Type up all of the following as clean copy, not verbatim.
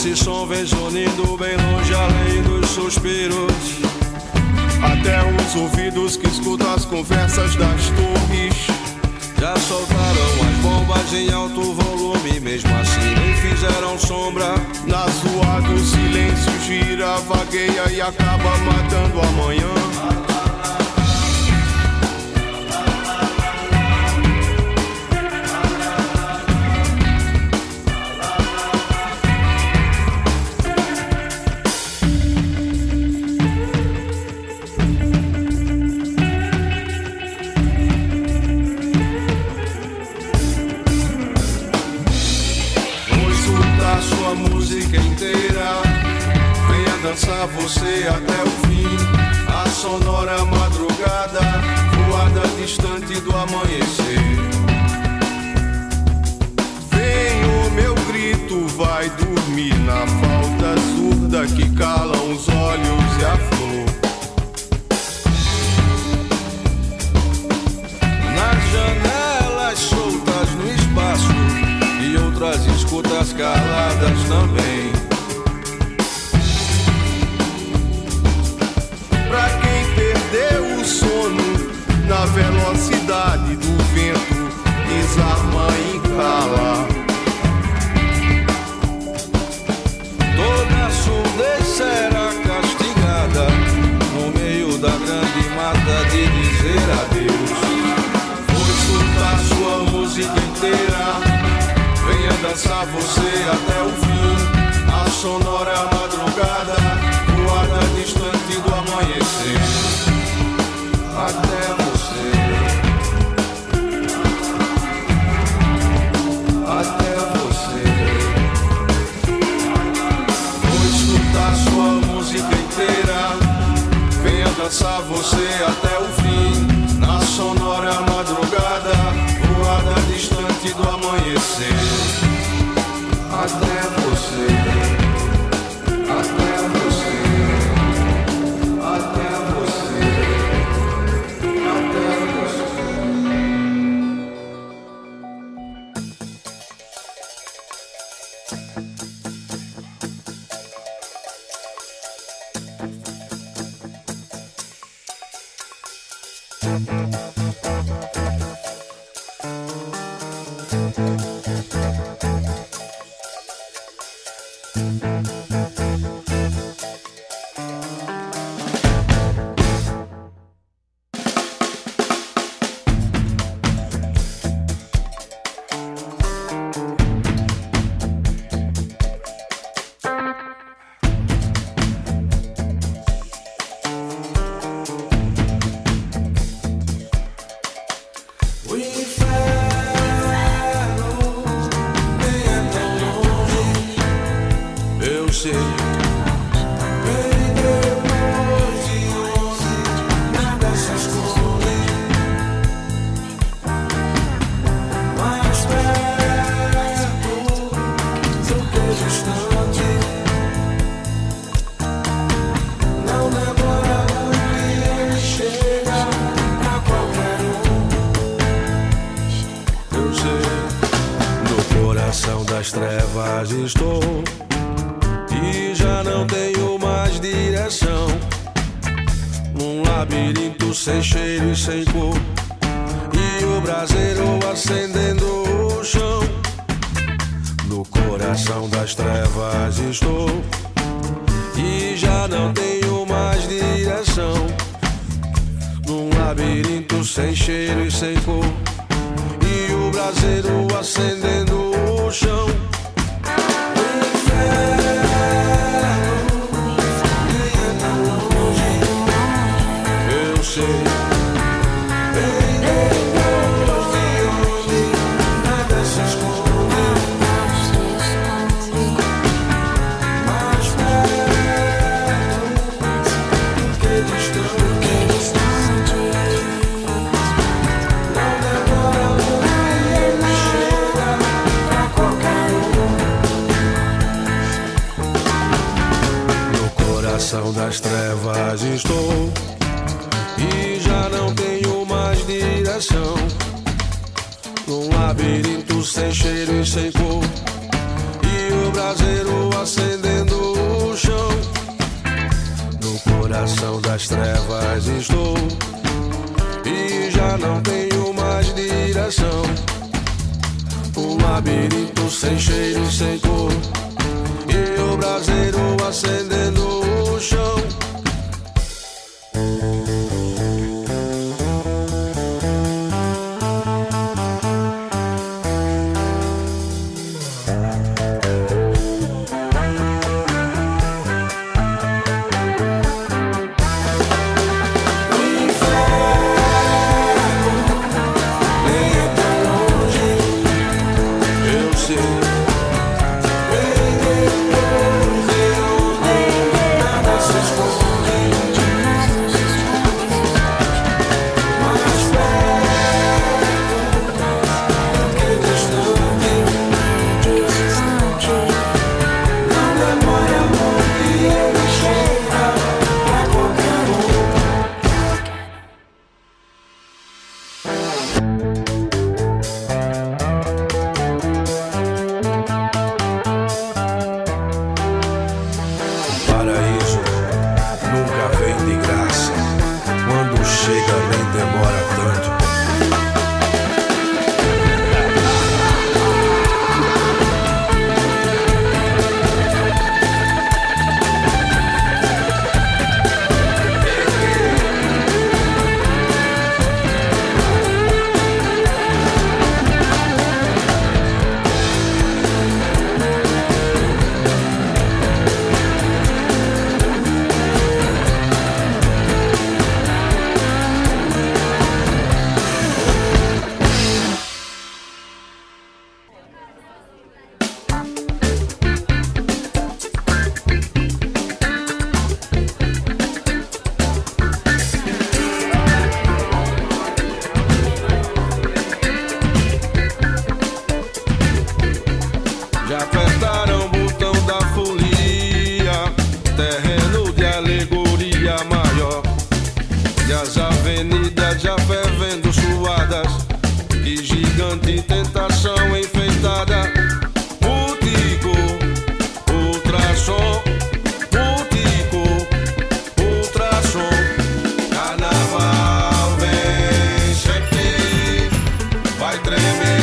Esse som vem zunindo bem longe, além dos suspiros, até os ouvidos que escutam as conversas das torres. Já soltaram as bombas em alto volume, mesmo assim nem fizeram sombra. Na zoa do silêncio gira, vagueia e acaba matando amanhã. Dançar você até o fim, a sonora madrugada, voada distante do amanhecer. Vem o meu grito, vai dormir na falta surda que calam os olhos e a flor. Nas janelas soltas no espaço e outras escutas caladas também. Na velocidade do vento, desarma e cala. Toda surdez será castigada no meio da grande mata de dizer adeus. Vou escutar sua música inteira, venha dançar você até o fim. A sonora madrugada, voada distante do amanhecer. Até você, até você. Vou escutar sua música inteira, venha dançar você até o fim. Na sonora madrugada, voada distante do amanhecer. Até você, até você, até você. Estou e já não tenho mais direção, num labirinto sem cheiro e sem cor, e o braseiro acendendo o chão. No coração das trevas estou e já não tenho mais direção, num labirinto sem cheiro e sem cor, e o braseiro acendendo o chão. Eu sei, bem depois de onde nada se esconde, mais perto do que distante. Não demora, ele chega pra qualquer um. No coração das trevas estou e já não tenho mais direção, num labirinto sem cheiro e sem cor, e o braseiro acendendo o chão. No coração das trevas estou e já não tenho mais direção. Um labirinto sem cheiro e sem cor, e o braseiro acendendo o chão. Já apertaram o botão da folia, terreno de alegoria maior. E as avenidas já fervendo suadas, que gigante tentação enfeitada. Multico, ultrassom, multico, ultrassom. Carnaval vem sempre, vai tremer.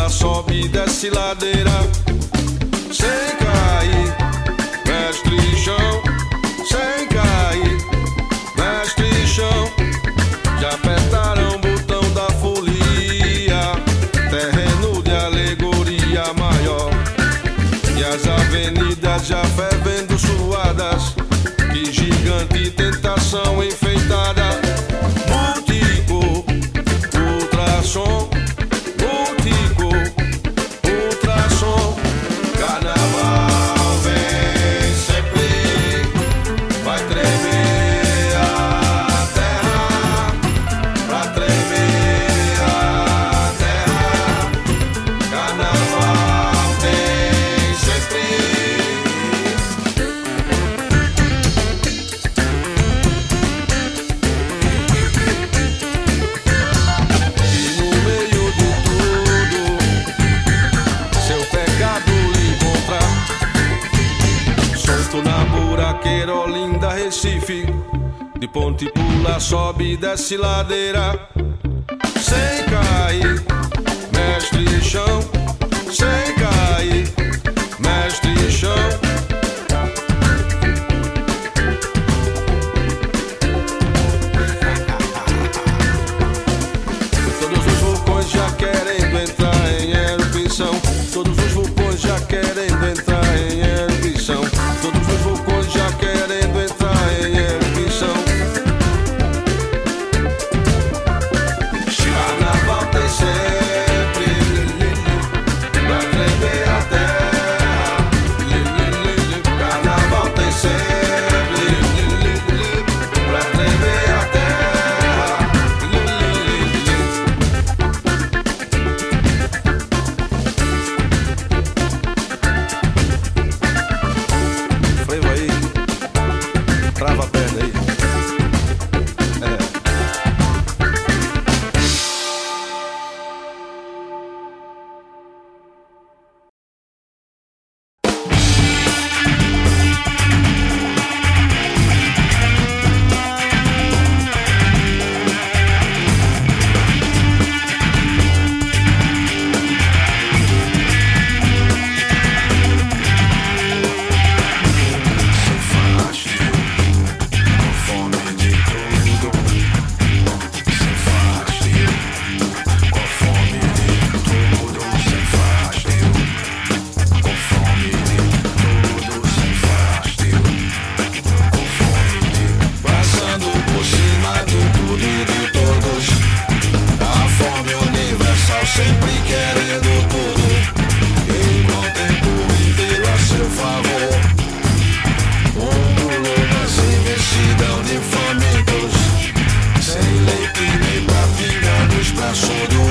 Sobe e desce ladeira sem cair, mestre chão, sem cair, mestre chão. Já apertaram o botão da folia, terreno de alegoria maior. E as avenidas já fervendo suadas, que gigante tentação enfeitada. Multico, ultrassom, carnaval vem sempre, vai tremer a terra, pra tremer a terra. Carnaval vem sempre. E no meio de tudo, seu pecado na buraqueira, Olinda, Recife, de ponte pula, sobe e desce ladeira sem cair, mestre chão, sem cair, mestre chão. Todos os vulcões já querendo entrar em erupção, todos os vulcões já querendo entrar em erupção, todos os vulcões já querendo entrar em erupção. Carnaval tem sempre, pra tremer a terra. abraço do